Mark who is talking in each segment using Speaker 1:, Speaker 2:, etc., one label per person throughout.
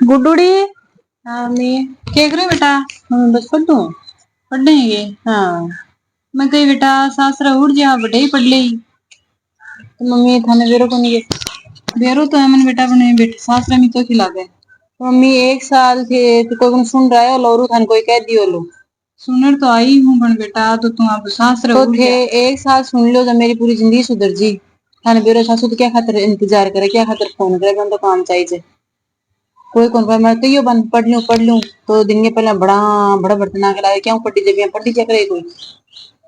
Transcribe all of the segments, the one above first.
Speaker 1: गुड्डूड़ी।
Speaker 2: हाँ मैं क्या कर रही बेटा।
Speaker 1: हम बस पढ़ू।
Speaker 2: पढ़ने ये।
Speaker 1: हाँ
Speaker 2: मैं कही बेटा सासरा उड़ जा बड़े ही पढ़ ले।
Speaker 1: तो मम्मी थाने बेरो को नहीं गए।
Speaker 2: बेरो तो है मन बेटा बने बेटे सासरा में तो खिला गए।
Speaker 1: मम्मी एक साल थे तो कोई सुन रहा है लोरू थाने कोई कह दियो लो।
Speaker 2: सुनर तो आई हूँ बन बेटा तो तुम अब सासरा
Speaker 1: तो
Speaker 2: उड़
Speaker 1: थे
Speaker 2: जा।
Speaker 1: एक साल सुन लो तो मेरी पूरी जिंदगी सुधर जी। थाने बेरो सासू तो क्या खातर इंतजार करे क्या खातर फोन करे बन तो काम चाहिए। कोई कौन मैं तो यो बन पढ़ लूं तो दिन के पहले बड़ा बड़ा बर्तन के लाए क्यों पढ़ी जब पढ़ी क्या करे कोई।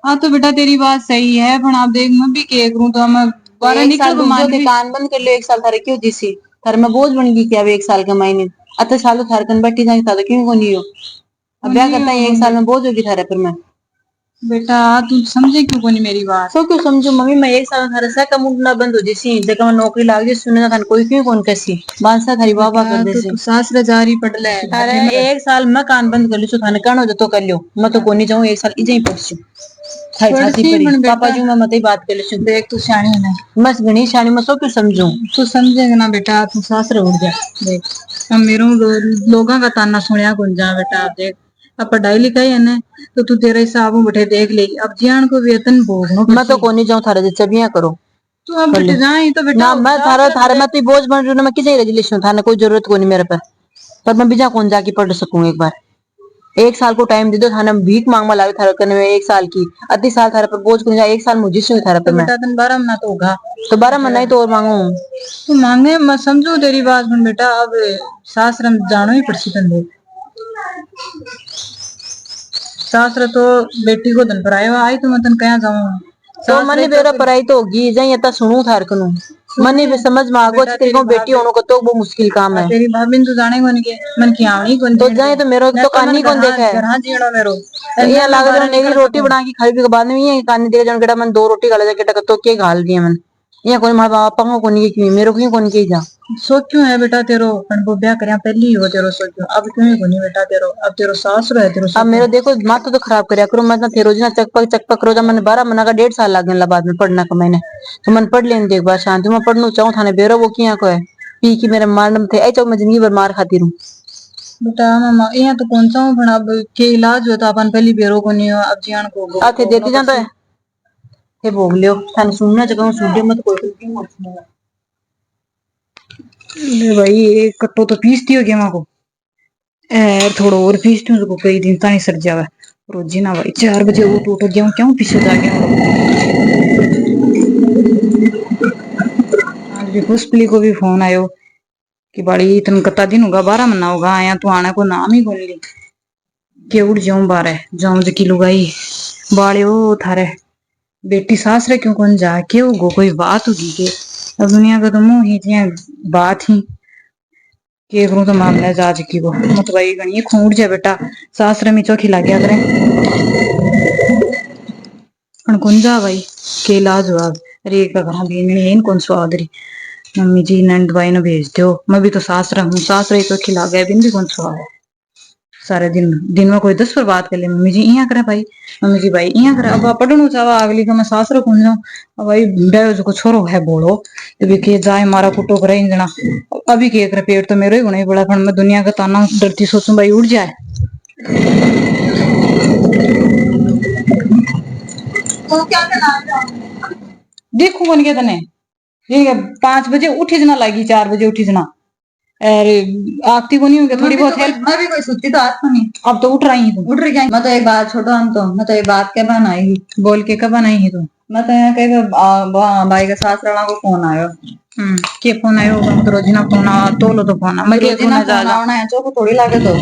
Speaker 2: हाँ तो बेटा तेरी बात सही है पर आप देख मैं भी क्या करूँ तो मैं
Speaker 1: तो
Speaker 2: बारह
Speaker 1: एक
Speaker 2: निकल
Speaker 1: साल
Speaker 2: तो
Speaker 1: रुक जाओ
Speaker 2: मान
Speaker 1: थे
Speaker 2: भी।
Speaker 1: कान बंद कर लो एक साल थारे क्यों जिसी। थारे में बोझ बन गई क्या अब एक साल कमाई नहीं। अतः साल तो थारे कन बैठी जाए था तो क्यों को नहीं हो। अब ब्याह करता है एक साल में बोझ होगी थारे पर मैं।
Speaker 2: बेटा तू समझे क्यों कोनी मेरी बात।
Speaker 1: सो क्यों समझू मम्मी मैं एक साल थारे से कम उठना बंद हो जैसी जगह में नौकरी लाग जी सुनने था कोई क्यों कौन कैसी बांसा थारी वाह वाह कर
Speaker 2: बेटा
Speaker 1: दे
Speaker 2: तो
Speaker 1: से।
Speaker 2: तू सासरा जारी पड़ ले
Speaker 1: थारे एक साल मैं कान बंद कर ली थाने कण हो जो तो कर लियो मैं तो कोनी जाऊं एक साल इजे ही पढ़ थारी छाती
Speaker 2: पड़सी
Speaker 1: पड़ी
Speaker 2: बन
Speaker 1: पापा
Speaker 2: बेटा।
Speaker 1: जी मैं मत ही बात कर ले
Speaker 2: देख तू सियानी है
Speaker 1: मस्त गणी शानी मैं सो क्यों समझू।
Speaker 2: तू समझेगा ना बेटा तू सासरे उड़ जा। देख अब मेरे लोगों का ताना सुनिया कौन जा बेटा आप देख अब पढ़ाई लिखाई है ना तो तू तेरे हिसाब में बैठे देख ले अब जियान को वेतन भोगनो
Speaker 1: मैं तो
Speaker 2: पड़सी।
Speaker 1: कोनी जाऊं थारे जैसे भी करो
Speaker 2: तू अब
Speaker 1: कर
Speaker 2: बेटे
Speaker 1: लो।
Speaker 2: जाए तो बेटा
Speaker 1: ना मैं थारा
Speaker 2: सासरा तो
Speaker 1: थारे में
Speaker 2: देख।
Speaker 1: तो बोझ बन रही हूँ मैं किसी रेजोल्यूशन थाने कोई जरूरत को नहीं मेरे पे। पर मैं बिजा कौन जाके पढ़ सकूं एक बार। एक साल को टाइम दे दो थाने भीख मांग लावे थारे करने में एक साल की अति साल थारे पर बोझ को जाए एक साल मुझे से थारे पे
Speaker 2: तो
Speaker 1: मैं।
Speaker 2: बेटा तन 12 महीना तो होगा।
Speaker 1: तो 12 महीना ही तो और मांगू।
Speaker 2: तू मांगे मैं समझू तेरी बात सुन बेटा अब सासरम जानो ही पड़सी तन देख। सासरा तो बेटी को धन पर आयो आई तो मैं तन कहा जाऊं।
Speaker 1: तो
Speaker 2: सासरे
Speaker 1: मनी
Speaker 2: तो
Speaker 1: बेरा
Speaker 2: फिर
Speaker 1: पराई तो होगी जाई अता सुनू थार कनु। मनी
Speaker 2: सुनने
Speaker 1: भी समझ में आगो
Speaker 2: बेटा
Speaker 1: अच्छी तरीके
Speaker 2: तेरी
Speaker 1: बेटी
Speaker 2: भाभी।
Speaker 1: होने को तो वो मुश्किल काम है।
Speaker 2: तेरी भाभी तू जाने कौन के मन की आवनी कौन
Speaker 1: तो
Speaker 2: जीण दे।
Speaker 1: जाए तो मेरो
Speaker 2: मैं
Speaker 1: तो
Speaker 2: तो मन
Speaker 1: कानी कौन देखा है।
Speaker 2: घर जीणो मेरो
Speaker 1: तो
Speaker 2: मैं
Speaker 1: यहाँ लागे जो
Speaker 2: बाहर
Speaker 1: नेरी
Speaker 2: निकल
Speaker 1: रोटी
Speaker 2: सकूं।
Speaker 1: बना के खाई भी के बाद में ये कानी दे जन केटा मन दो रोटी खा ले केटा तो के घाल दिए मन। यहाँ कोई मां बाप को कोनी के क्यों मेरो क्यों कोनी के जा।
Speaker 2: सो क्यों है बेटा तेरो पण वो ब्याह करया पहली ही हो तेरो सो क्यों अब क्यों ही कोनी बेटा तेरो अब तेरो सास रो है तेरो सो
Speaker 1: अब
Speaker 2: क्यों।
Speaker 1: मेरो देखो माथा तो खराब करया करो मैं थे रोज ना चकपक रोजा मन 12 महीना का 1.5 साल लग गया बाद में पढ़ना का मैंने। तो मन पढ़ लेने एक बार शांति में पढ़ना चाहूँ थाने बेरो वो किया को है। पी की मेरे मारने थे ऐ मैं जिंदगी भर मार खाती रहूं।
Speaker 2: बेटा मामा यहाँ तो कौन सा हूँ पण अब के इलाज हो तो अपन पहली बेरो को नहीं हो अब जियान को
Speaker 1: आथे
Speaker 2: भोगनो
Speaker 1: देती जाता
Speaker 2: पड़सी।
Speaker 1: है थे भोग लियो थाने सुनना जगह सुन मत कोई क्यों मत सुनना।
Speaker 2: ले भाई एक कट्टो तो पीस दियो गेमा को थोड़ा और पीस दूं तो कई दिन तानी सर जावे। रोजी ना भाई 4 बजे उठ उठ गेहूं क्यों पीछे जा गया। आज भी पुष्पली को भी फोन आयो कि बड़ी तुम कता दिन होगा 12 महीना होगा आया तू आने को नाम ही बोल ली के उड़ जाऊं बारे जाऊं जकी लुगाई बाले ओ थारे बेटी सास रे क्यों कौन जा के वो कोई बात होगी के अब दुनिया का तो मुंह ही बात ही के करूं तो मामला जा चुकी वो मत भाई गणी खूंट जा बेटा सासरे में चौकी ला गया करे कौन जा भाई के इलाज हुआ अरे का घर भी कौन स्वाद रही मम्मी जी नंद भाई ने भेज दो मैं भी तो सासरा हूँ सासरे तो खिला गया बिन भी कौन स्वाद है सारे दिन में कोई 10 पर बात कर ले मम्मी जी इया करे भाई मम्मी जी भाई इया करे अब पढ़नु चावा अगली का मैं सासरा कौन जाऊं अब भाई बेयो को छोरो है बोलो तो के जाए मारा कुटो करे इंजना अभी के करे पेट तो मेरो ही होना ही बड़ा पण मैं दुनिया का ताना डरती सोचूं भाई उड़ जाए। तो क्या करना देखू कौन के तने 5 बजे उठी जना लागी 4 बजे उठी जना अरे आती को नहीं होगी थोड़ी बहुत हेल्प मैं भी कोई सुती तो आज नहीं अब तो उठ रही हूँ उठ रही क्या मैं तो एक बात छोड़ो हम तो मैं तो एक बात के बनाई बोल के कब बनाई है तू मैं तो यहाँ कहीं भाई के सास रहा को फोन आयो के फोन आयो होगा तो रोजीना फोन आ तो लो तो फोन मैं के रोजीना फोन आना है चौको थोड़ी लागे तो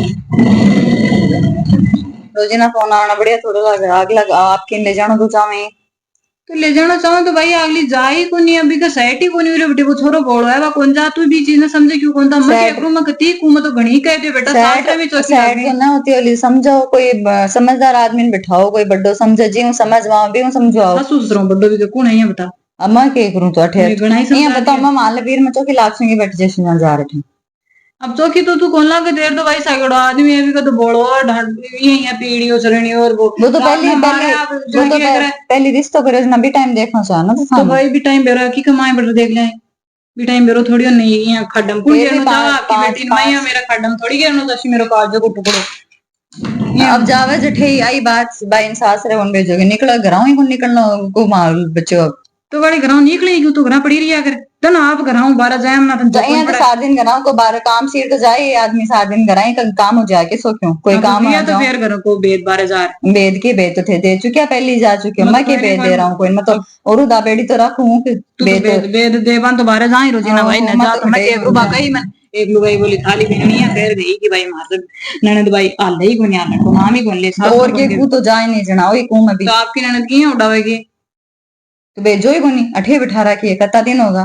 Speaker 2: रोजीना फोन आना बढ़िया थोड़ा लागे अगला आपके ले जाना तो चाहे तो ले जाना चाहो तो भाई अगली जा ही को नहीं अभी का सेट ही को नहीं बेटे वो छोरो बोलो है कौन जा तू भी चीज ना समझे क्यों कौन था मैं एक रूम में कती को मैं तो घणी कह दे बेटा साथ में चौकी सेट तो ना होती वाली समझो कोई समझदार आदमी बिठाओ कोई बड्डो समझे जी समझ वहां भी समझाओ सासू ससुर बड्डो भी कौन है बता अब मैं के करूं तो अठे ये बताओ मैं मान ले वीर में चौकी लाख से बैठ जैसे ना जा रहे थे अब चौकी तो तू कौन लागे देर तो भाई साइकिल आदमी है भी का तो बोलो ये पीढ़ियों चरणी और वो तो पहली रिश्तों करे ना भी टाइम देखना चाह ना तो भाई भी टाइम बेरा की कमाए बड़ा देख ले बी टाइम बेरो थोड़ी नहीं यहाँ खड्डम कुल
Speaker 3: फिर भी
Speaker 2: गेनो चावा आपकी
Speaker 3: पाँच
Speaker 2: बेटी मैं यहाँ मेरा खड्डम थोड़ी गेनो दसी मेरो काजो को टुकड़ो
Speaker 3: अब जावे जठे आई बात बाइन सास रे उन भेजोगे निकल घर ही को निकलना को माल बच्चो अब
Speaker 2: तो बड़ी घराव निकले क्यों तो घर पड़ी रही कर तन आप घराव 12 जाए ना तन
Speaker 3: यहाँ तो 7 दिन घर को बारह काम सिर तो जाए आदमी 7 दिन घर ही काम हो जाके सो क्यों कोई काम आ
Speaker 2: तो फिर घर को बेद 12,000
Speaker 3: बेद के बेद तो थे दे चुके पहली जा चुके मैं के बेद दे रहा हूँ कोई मतलब और उदा बेड़ी तो रखूं कि
Speaker 2: बेद देवान तो 12 जाए रोजी ना भाई न जा तो मैं एक रुपया कही मैं एक लुगाई बोली थाली भी नहीं है फिर गई कि भाई मार ननद भाई आल ही कोनी आल को नाम ही कोन ले
Speaker 3: और के को तो जाए नहीं जना वही को मैं भी
Speaker 2: तो आपकी ननद की है उड़ावेगी
Speaker 3: तो भेजो ही कोनी अठे बिठा रखी है कता दिन होगा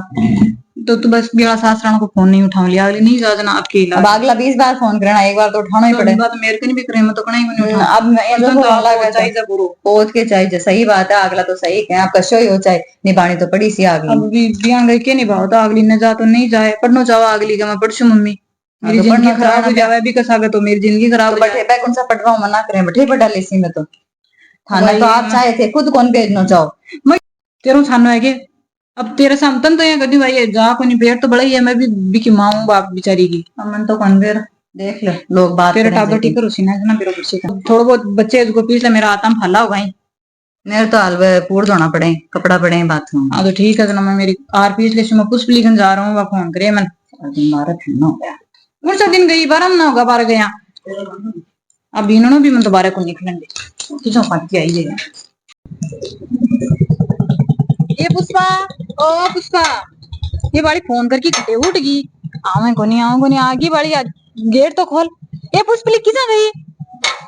Speaker 2: तो तू बस बेड़ा सासरान को फोन नहीं उठाओ लिया अगली नहीं जाना आपके
Speaker 3: अब अगला 20 बार फोन करना एक बार तो उठाना ही पड़े
Speaker 2: बात मेरे को नहीं भी करे मैं तो कहीं नहीं उठा
Speaker 3: अब मैं तो लगा चाहिए गुरु पहुंच के चाहिए सही बात है अगला तो सही है आप कशो ही हो चाहे निभानी तो पड़ी सी अगली
Speaker 2: अब भी बयान गई के निभाओ तो अगली न जा तो नहीं जाए पढ़नो चाहो अगली का मैं पढ़शू मम्मी मेरी जिंदगी खराब हो जावे भी कसागे तो मेरी जिंदगी खराब हो
Speaker 3: बैठे कौन सा पढ़ रहा हूँ मना करें बैठे पढ़ा लेसी में तो थाना तो आप चाहे थे खुद कौन भेजना चाहो
Speaker 2: मैं तेरो छानो है के अब तेरे सामतन तो यहाँ कभी भाई जा को नहीं पेट तो बड़ा ही है मैं भी की माँ हूँ बाप बेचारी की
Speaker 3: मन तो कौन बेर देख लो लोग बात
Speaker 2: तेरे टाबर ठीक करो सीना ना मेरे कुर्सी का थोड़ा बहुत बच्चे को पीछ ले मेरा आतम फला होगा ही
Speaker 3: मेरे तो हलवे पूर धोना पड़े कपड़ा पड़े बाथरूम
Speaker 2: हाँ तो ठीक है तो मैं मेरी आर पीछ ले मैं पुष्प लिखन जा रहा हूँ वह फोन करे मन
Speaker 3: मारा फिरना हो गया
Speaker 2: उनसा दिन गई बारह ना होगा 12 गया अब इन्होंने भी मैं दोबारा को निकलेंगे किसों पाती आई जाएगा ये पुष्पा ओ पुष्पा ये बाड़ी फोन करके कटे उठ गई आवे को नहीं आगी बाड़ी गेट तो खोल ये पुष्पली किसा गई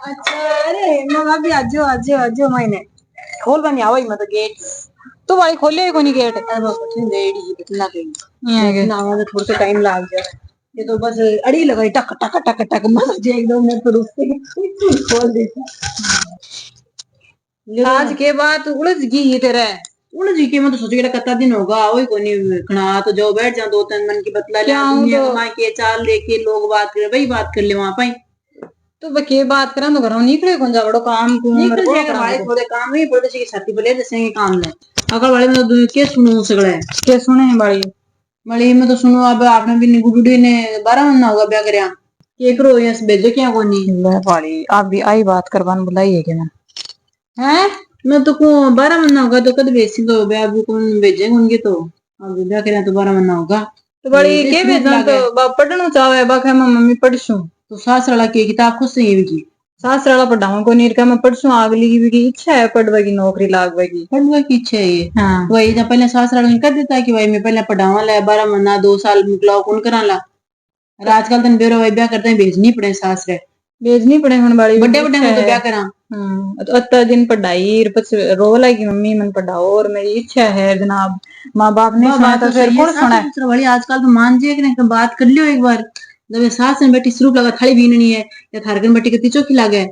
Speaker 2: अच्छा अरे मैं भाभी आजो मैंने खोल बनी आवई मत गेट तो बाड़ी खोले को नहीं गेट अब कुछ रेडी कितना गई ये ना आवाज थोड़ा सा टाइम लग गया ये तो बस अड़ी लगाई टक टक टक टक मार जे एकदम मेरे पर उससे खोल देता आज के बाद उलझ गई तेरे उलझ गई मैं तो सोच के कत्ता दिन होगा वही कोनी खना तो जाओ बैठ जा 2-3 मन की बतला ले दुनिया कमा के चाल लेके लोग बात करे भाई बात कर ले वहां पे तो बके बात करा तो घरों निकले कौन जा बड़ो काम को निकल जाएगा भाई थोड़े काम ही पड़े से छाती पे ले जैसे काम ले अगर वाले में तो के सुनो सगळे के सुने हैं बड़ी में तो सुनो अब आपने भी गुडुडी ने 12 महीना होगा ब्याह करया के करो यस भेजो क्या कोनी ले वाली आप भी आई बात करवान बुलाई है के ना हैं मैं तो को 12 महीना होगा तो कद बेसी तो ब्याह भी कौन भेजेंगे उनके तो अब ब्याह करया तो 12 महीना होगा तो बड़ी के भेजना तो बाप पढ़नो चाहे बाके मम्मी पढ़सू तो सासराला की किताब खुद से ही की सासराला पढ़ाऊं को नीर का मैं पढ़सू अगली की भी इच्छा है पढ़वा की नौकरी लागवा की इच्छा है ये हाँ वही जब पहले सासराला ने कर देता कि भाई मैं पहले पढ़ावा ला 12 महीना 2 साल मुकलाओ कौन करा ला और आजकल तो बेरो भाई ब्याह करते हैं भेजनी पड़े सासरे भेजनी पड़े हुन बाड़ी बड़े बड़े में तो ब्याह करा तो अत्ता दिन पढ़ाई रो लगी मम्मी मन पढ़ाओ और मेरी इच्छा है जनाब माँ बाप ने सुना तो फिर कौन सुना है वाली आजकल तो मान जे कि बात कर लियो एक बार जब सास में बैठी स्वरूप लगा थाली बीननी है या थारकन बैठी कितनी चौकी लागे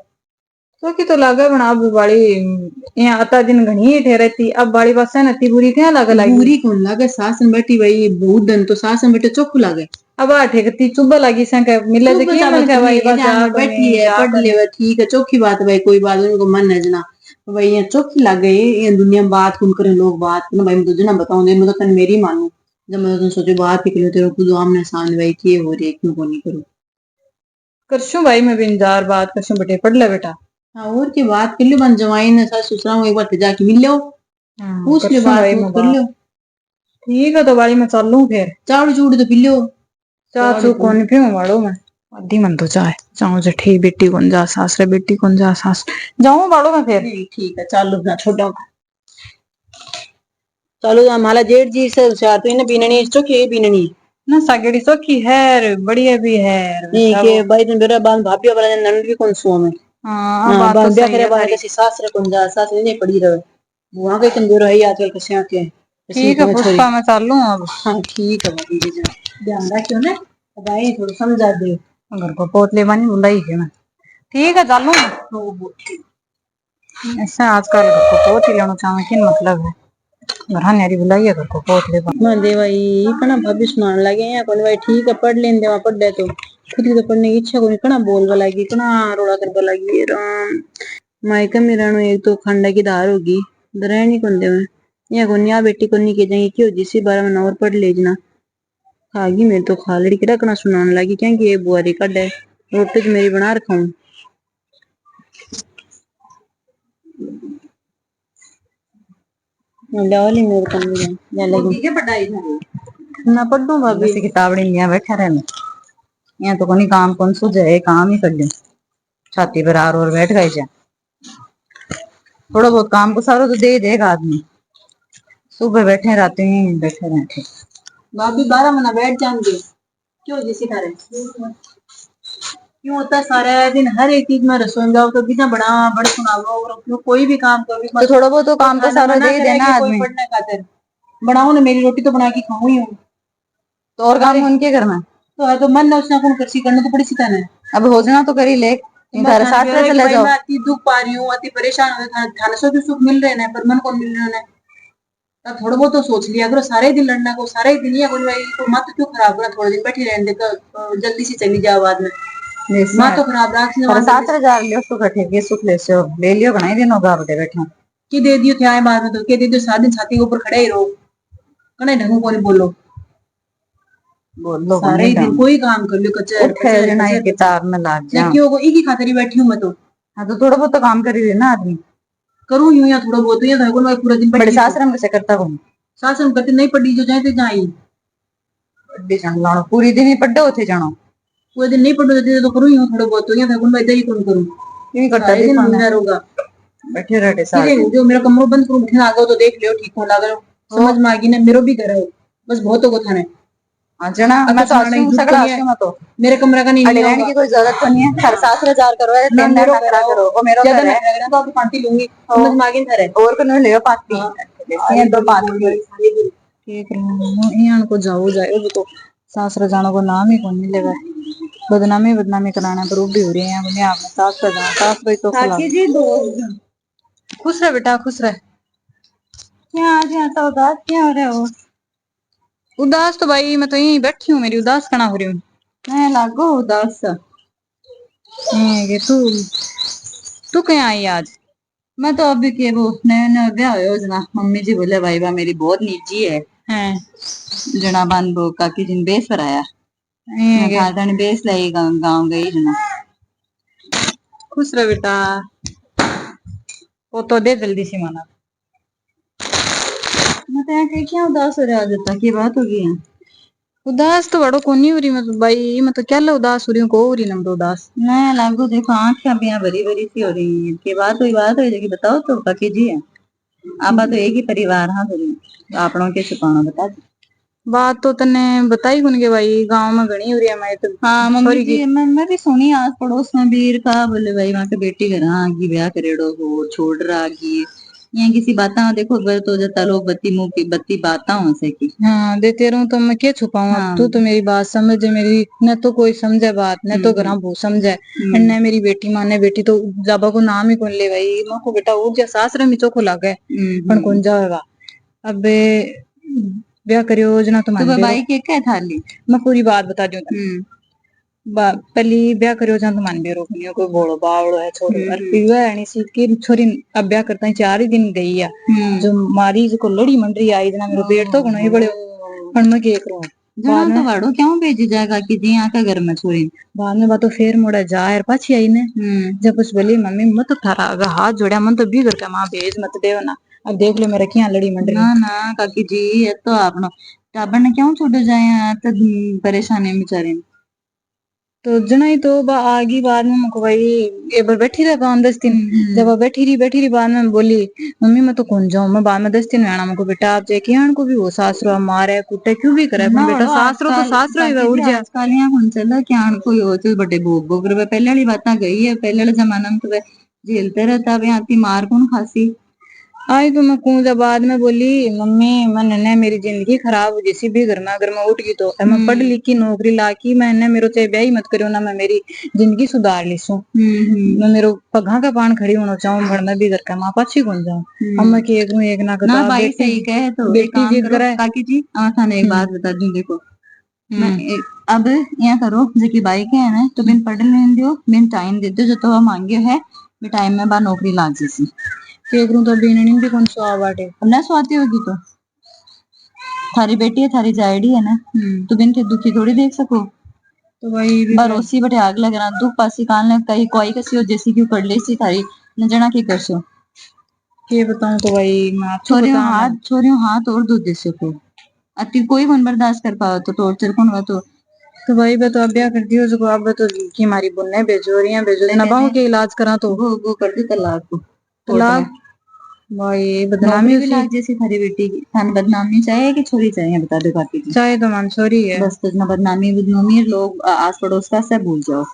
Speaker 2: चौकी तो लागे बना अब बाड़ी यहाँ अत्ता दिन घनी ठहरती अब बाड़ी बस है नती बुरी थे लागे लागी बुरी कौन लागे सास में बैठी भाई बहुत दिन तो सास में बैठे चौकू लागे अब ठेकती चुब्बा लगी संग मिले जे की मन का भाई बस बैठी है पढ़ ले ठीक है चौकी बात है भाई कोई बात उनको मन है जना भाई ये चौकी लग गई ये दुनिया में बात कौन करे लोग बात करें भाई मैं तुझे ना बताऊं मैं तो तन मेरी मानू जब मैं तो सोचे बात निकले तेरे खुद आमने सामने भाई किए हो रही क्यों को नहीं करूं करशू भाई मैं भी इंतजार बात करशू बेटे पढ़ ले बेटा हाँ और की बात कर लो बन जवाई ने सास ससुरा एक बार जाके मिल लो पूछ ले बात कर लो ठीक है तो बाड़ी में चल लूं फिर चावड़ चूड़ तो पी लो चाचू कौन पियो वाड़ो मैं आधी मन तो चाहे जाऊं जठी बेटी कौन जा सासरे बेटी कौन जा सास जाऊं वाड़ो मैं फिर ठीक है चलो ना छोड़ो चलो हमारा जेठ जी से होशियार तो इन्हें बीननी चोखी बीननी ना सागेड़ी चोखी है बढ़िया भी है नहीं के भाई तुम बेरा बांध भाभी वाला नंद भी कौन सो में हां बात तो सही है बाहर कैसी सासरे कौन जा सास नहीं पड़ी रहे बुआ के तुम बेरो है आजकल कैसे आके ठीक है पुष्पा मैं चल लूं अब हां ठीक है भाभी जी ध्यान रखियो ना भाई थोड़ा समझा दे घर को पोतले बनी बुलाई है मैं ठीक है चल लूं ऐसा आजकल घर को पोत ही लेना चाहे किन मतलब है घर न्यारी बुलाई है घर को पोतले बन दे भाई कना भाभी सुनान लगे या कोन भाई ठीक है पढ़ लेन देवा पढ़ दे तो खुद की तो पढ़ने की इच्छा कोनी कना बोलवा लगी कना रोड़ा करवा लगी राम मायका मेरानो एक तो खंडा की धार होगी दरैनी कोन दे मैं या कोनिया बेटी कोनी के जाएगी क्यों जिसी बारे में और पढ़ ले जना
Speaker 1: खागी मेरी तो खालड़ी की रखना सुनाने लगी क्या कि ये बुआरी कड है रोटी तो मेरी बना रखा हूँ। डाली मेरे कम जा लगी
Speaker 3: के पढ़ाई
Speaker 1: ना पढ़ूं भाभी
Speaker 3: बस किताबड़ी लिया बैठा रहने यहाँ तो कोनी काम कौन सुझे काम ही कर छाती पर आर और बैठ गए जा थोड़ा बहुत काम को सारा तो दे देगा आदमी सुबह बैठे रात में बैठे रहते
Speaker 1: भाभी 12 महीना बैठ जाएंगे क्यों जी सिखा रहे क्यों होता है सारा दिन हर एक चीज में रसोई में जाओ तो बिना बड़ा बड़ सुनाओ और क्यों कोई भी काम करो
Speaker 3: तो थोड़ा बहुत तो काम का सारा दे देना आदमी
Speaker 1: पढ़ने खातिर बनाओ ना मेरी रोटी तो बना के खाऊं ही हूँ
Speaker 3: तो और काम उनके करना
Speaker 1: तो है तो मन ना उसने कौन करसी करना तो पड़ी सी था
Speaker 3: अब होजना तो करी ले घर साथ में चले जाओ
Speaker 1: मैं अति दुख पा रही हूँ अति परेशान हो खाने से भी सुख मिल रहे हैं पर मन कौन मिल रहे हैं तब थोड़ा बहुत तो सोच लिया अगर सारे दिन लड़ना को सारे दिन ही कोई भाई तो मत क्यों खराब करा थोड़े दिन बैठी रहने दे जल्दी से चली जाओ बाद में माँ तो खराब रख
Speaker 3: 7,000 लियो तो कटे के सुख ले सो ले लियो घना ही दिन होगा बटे बैठे
Speaker 1: कि दे दियो थे आए बाद में तो के दे दियो 7 दिन छाती के ऊपर खड़े ही रहो कने ढंगू को नहीं बोलो सारे ही दिन कोई काम कर लियो कचर
Speaker 3: किताब में लाग जा
Speaker 1: क्यों को एक ही खातिर ही बैठी हूँ मैं तो
Speaker 3: हाँ तो थोड़ा बहुत तो काम कर ही देना आदमी
Speaker 1: करूँ यूं या थोड़ा बहुत या तो मैं पूरा दिन
Speaker 3: बड़े सासरम से करता हूँ
Speaker 1: सासरम करते नहीं पड़ी जो जाए तो जाए
Speaker 3: पढ़ी जानो पूरी दिन ही पढ़े होते जानो
Speaker 1: पूरे दिन नहीं पढ़ो तो करूँ यूं थोड़ा बहुत तो या था मैं इधर ही कौन करूँ
Speaker 3: क्यों करता
Speaker 1: दिन अंदर होगा
Speaker 3: बैठे रहते सारे
Speaker 1: जो मेरा कमरा बंद करूँ उठने आ गए तो देख लियो ठीक हो लग रहा समझ में आ गई ना मेरो भी घर है बस बहुत को था
Speaker 3: जना मैं तो आसू सकड़ा आसू मैं तो
Speaker 1: मेरे कमरा का नहीं
Speaker 3: रहने की कोई जरूरत तो नहीं है हर सासरे जार करो है तीन ना करा करो वो मेरा घर है
Speaker 1: तो आप पार्टी लूंगी समझ में आ गई था
Speaker 3: और को नहीं ले पाती ये दो पाती
Speaker 1: ठीक है यहाँ को जाओ जाए तो सासरा जाने को नाम ही कौन मिलेगा बदनामी कराना पर भी हो रही है मुझे आपने सासरा जाना सासरा तो
Speaker 3: काकी जी दो
Speaker 1: खुश रह बेटा खुश रह
Speaker 3: क्या आज यहाँ तो उदास क्या हो रहे हो
Speaker 1: उदास तो भाई मैं तो यहीं बैठी हूँ मेरी उदास कना हो रही हूँ
Speaker 3: मैं लागो उदास
Speaker 1: तू तू कहाँ आई आज
Speaker 3: मैं तो अभी के वो नया नया ब्याह हो जना मम्मी जी बोले भाई बा मेरी बहुत निजी है जना बान बो काकी जिन बेस पर आया खादन बेस लाई गाँव गई जना
Speaker 1: खुश रह बेटा वो तो दे जल्दी सी माना
Speaker 3: मैं तो यहाँ क्या उदास हो रहा जाता की बात होगी है
Speaker 1: उदास तो बड़ो को नहीं हो रही मैं तो भाई मैं तो क्या उदास हो रही हूँ को हो रही ना तो उदास
Speaker 3: मैं लागू देखो आंख का भी भरी भरी सी हो रही है की बात हुई देखी बताओ तो काकी जी है आप तो एक ही परिवार हाँ तो आपनों के छुपाना बता दी
Speaker 1: बात तो तने बताई कौन के भाई गांव में घनी हो रही है मैं तो
Speaker 3: हाँ मम्मी जी मैं भी सुनी आस पड़ोस में बीर का बोले भाई वहां के बेटी घर आगी ब्याह करेड़ो हो छोड़ रहा आगी यहाँ किसी बाता देखो घर तो जता लोग बत्ती मुंह की बत्ती बाता हो से की
Speaker 1: हाँ देते रहूं तो मैं क्या छुपाऊं
Speaker 3: हाँ।
Speaker 1: तू तो मेरी बात समझे मेरी न तो कोई समझे बात न तो घर भू समझे न मेरी बेटी माने बेटी तो जाबा को नाम ही कौन ले भाई माँ को बेटा उठ जा सासरे में चोखो लागे पण कौन जाएगा अब ब्याह करियो योजना तो
Speaker 3: भाई के क्या थाली
Speaker 1: मैं पूरी बात बता दूं पहली ब्याह करियो जहां तो मान बेरो कोई बोलो बावड़ो है छोरो और फिर वह सी की छोरी अब ब्याह करता है 4 ही दिन गई है जो मारी जो लड़ी मंडरी आई जना मेरो पेट तो घणो ही बड़ो पण मैं के करूं
Speaker 3: बाद में तो वाड़ो क्यों भेजी जाएगा कि जी यहाँ का घर में छोरी
Speaker 1: बाद में बात तो फिर मोड़ा जाहिर पाछी आई ने जब उस बोली मम्मी मत थारा अगर हाथ जोड़ा मन तो भी घर का मां भेज मत देव ना अब देख लो मेरा क्या लड़ी मंडरी
Speaker 3: ना ना काकी जी ये तो आपनो टाबर ने क्यों छोड़े जाए तो परेशानी बेचारे
Speaker 1: तो जनाई तो आगी बाद में मुझको भाई एक बार बैठी रहा 5-10 दिन जब बैठी रही बाद में बोली मम्मी मैं तो कौन जाऊं मैं बाद में 10 दिन में आना मुझको बेटा आप जाके आन को भी वो सासरो मारे कुटे क्यों भी करे बेटा सासरो तो सासरो ही उड़ जा
Speaker 3: कालियां कौन चला क्या आन कोई हो तो बड़े भोग भोग रहे पहले वाली बातें गई है पहले वाले जमाना में तो झेलते रहता वे आती मार कौन खासी
Speaker 1: आई तो मैं कूं जब बाद में बोली मम्मी मैंने मेरी जिंदगी खराब हो जैसी भी घर में अगर मैं उठ गई तो मैं पढ़ लिखी नौकरी लाकी मैंने मेरो चाहे ब्याह ही मत करियो ना मैं मेरी जिंदगी सुधार ली सू मैं मेरो पगा का पान खड़ी होना चाहूँ घर में भी घर का माँ पाछी कौन जाऊँ अब मैं एक ना
Speaker 3: ना भाई सही कहे तो
Speaker 1: बेटी जिद करे
Speaker 3: काकी जी थाने एक बात बता दूं देखो अब यहाँ करो जो बाई के है ना तो बिन पढ़ लेने दो बिन टाइम दे दो जो तो मांगे है टाइम में बाहर नौकरी लाग जैसी
Speaker 1: करूं तो बिन भी कौन सो बाटे
Speaker 3: अब ना स्वाती होगी तो थारी बेटी है, थारी जायडी है ना, तो बिन थे दुखी थोड़ी देख सको।
Speaker 2: तो वही भी
Speaker 3: भरोसी बटे आग लगना दुख पासी कान लग कहीं कोई कसी हो जैसी क्यों कर ले सी थारी न जना की कर सो।
Speaker 2: ये बताऊं तो भाई मैं आपको बताऊं
Speaker 3: छोरियों हाथ और दूध दे सको अति कोई कौन बर्दाश्त कर पाओ तो टॉर्चर कौन हुआ
Speaker 2: तो भाई मैं तो अब ब्याह कर दियो उसको अब तो की हमारी बुन्ने भेजो रही हैं भेजो ना बाहू के इलाज करा तो
Speaker 3: वो कर दी तलाक को
Speaker 2: तलाक भाई बदनामी
Speaker 3: भी लाग जैसी थारी बेटी की थाने बदनामी चाहिए कि छोरी चाहिए बता दो काकी जी।
Speaker 2: चाहे तो मंसूरी है
Speaker 3: बस तो ना बदनामी बदनामी लोग आस पड़ोस का सब भूल जाओ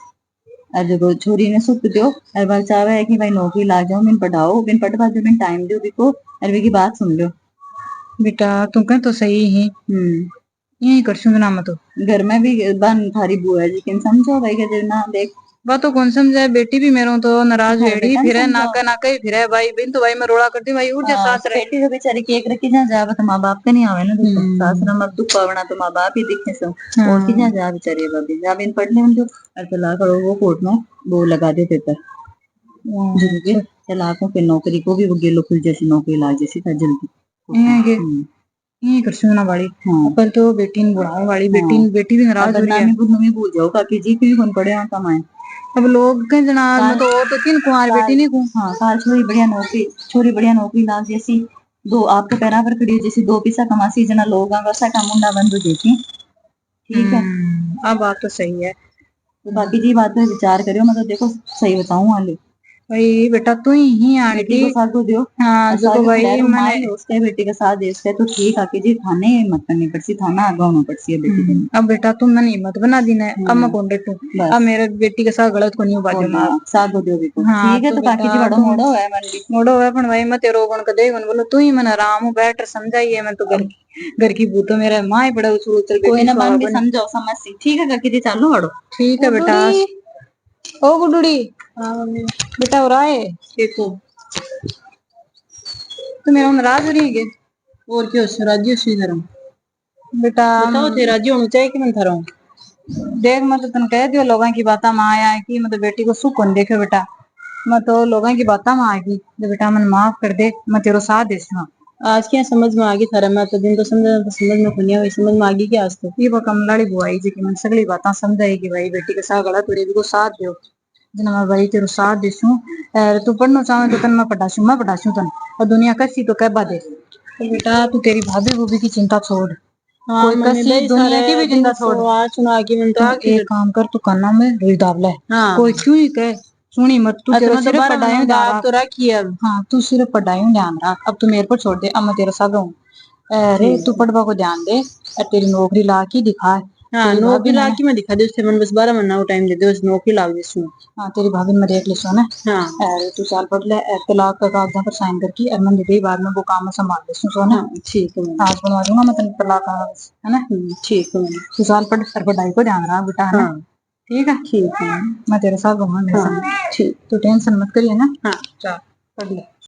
Speaker 3: और जो छोरी ने सुख दो और बार चाहे है कि भाई नौकरी लाग जाओ बिन पढ़ाओ बिन पढ़ बाद बिन टाइम दो बिको और वे की बात सुन लो
Speaker 2: बेटा तुम कह तो सही ही यही करशूं ना मैं तो
Speaker 3: घर में भी बन थारी बुआ जी किन समझो भाई के ना देख
Speaker 2: बात तो कौन समझे बेटी भी मेरे तो नाराज वेड़ी फिर है नाका नाका ही फिर है भाई बिन तो भाई मैं रोड़ा करती भाई उठ जा सास रहे
Speaker 3: बेटी तो बेचारी केक रखी जा जावे तो माँ बाप के नहीं आवे ना देखो सास ना मत दुख पावना तो माँ बाप ही दिखे सो और की जा बेचारी बाबी जा बिन पढ़ने उनको और चला करो वो कोर्ट में वो लगा दे पेपर जल्दी तलाकों पे नौकरी को भी वो गेलो खुल जैसी नौकरी लाग जैसी था जल्दी
Speaker 2: यही करशूं ना वाली पर तो बेटी ने बुढ़ाओ वाली बेटी भी नाराज हो रही है
Speaker 3: बदनामी भूल जाओ काकी जी क्यों कौन पड़े कमाए
Speaker 2: अब लोग कहीं जना मैं तो और तो तीन कुंवार बेटी नहीं को
Speaker 3: हाँ काल छोरी बढ़िया नौकरी लाग जैसी दो आपके पैरा पर खड़ी हो जैसी दो पैसा कमासी जना लोग वैसा का मुंडा बंद हो देती ठीक है
Speaker 2: अब बात तो सही है
Speaker 3: तो बाकी जी बात पे विचार करियो मैं तो देखो सही बताऊं हाले
Speaker 2: भाई बेटा तू ही आंटी
Speaker 3: को साथ दो
Speaker 2: हाँ जो भाई मैंने
Speaker 3: उसके बेटी का साथ दे उसके तो ठीक आके जी थाने मत करनी पड़सी थाना आगा होना पड़सी है बेटी की
Speaker 2: अब बेटा तुम मैंने हिम्मत बना दी ना अब मैं कौन डटू अब मेरे बेटी के साथ गलत को नहीं बाजू मार
Speaker 3: साथ दो भी
Speaker 2: हाँ
Speaker 3: ठीक है तो काकी जी बड़ा मोड़ो है मन भी
Speaker 2: मोड़ो है पण भाई मैं तेरो कौन कदे कौन बोलो तू ही मन आराम हूं बैठ समझाइए मैं तो घर की भूतो मेरा माँ ही बड़ा उछल उछल
Speaker 3: कोई ना मन भी समझो समझ सी ठीक है काकी जी चालो हड़ो
Speaker 2: ठीक है बेटा ओ गुडुड़ी बेटा हो रहा है देखो तो मेरा नाराज हो रही है
Speaker 1: और क्यों राजी उसी तरह
Speaker 2: बेटा
Speaker 1: बताओ थे राजी होना चाहिए कि मैं था
Speaker 2: देख मैं तो तन कह दियो लोगों की बात में आया है कि मतलब बेटी को सुख कौन देखे बेटा मैं तो लोगों की बात में आ गई तो बेटा मन माफ कर दे मैं तेरो साथ दे
Speaker 1: आज क्या समझ में आ गई थारा मैं तो दिन तो समझ में खुनिया हुई समझ में आ गई कि आज तो
Speaker 2: ये वो कमलाड़ी बुआई जी की मन सगली बातें समझाएगी भाई बेटी के साथ गलत हो रही को साथ दो जना मैं भाई तेरो साथ देसू तू पढ़ना चाहे तो तन मैं पढ़ाशू तन और दुनिया कैसी तो कहबा दे तो बेटा तू तेरी भाभी भूभी की चिंता छोड़ कोई कसी दुनिया की भी चिंता छोड़
Speaker 1: सुना की मन तो
Speaker 2: एक काम कर तू काना में रुई दावले कोई क्यों ही कहे सुनी मत तू तेरा सिर्फ पढ़ाई ध्यान तो रखी है हाँ तू सिर्फ पढ़ाई ध्यान रख अब तू मेरे पर छोड़ दे अब मैं तेरा साथ हूँ अरे तू पढ़वा को ध्यान दे और तेरी नौकरी ला के दिखा
Speaker 1: हाँ नौकरी ला के मैं दिखा दे उससे मन बस 12 महीना टाइम दे दे उस नौकरी लाग जिसमें
Speaker 2: हाँ तेरी भाभी मैं देख लिसो ना
Speaker 1: हाँ
Speaker 2: अरे तू साल पढ़ ले तलाक का कागजा पर साइन करके और मैं दे बाद में वो काम संभाल लिसो सो ना
Speaker 1: ठीक है
Speaker 2: आज बनवा दूंगा मैं तेरे तलाक है ना
Speaker 1: ठीक है
Speaker 2: तू साल पढ़ और पढ़ाई को ध्यान रख बेटा है ठीक है
Speaker 1: ठीक है
Speaker 2: मैं तेरे साथ घूमा
Speaker 1: ठीक
Speaker 2: तू टेंशन मत करिए ना
Speaker 1: हाँ
Speaker 2: चल पढ़ ले।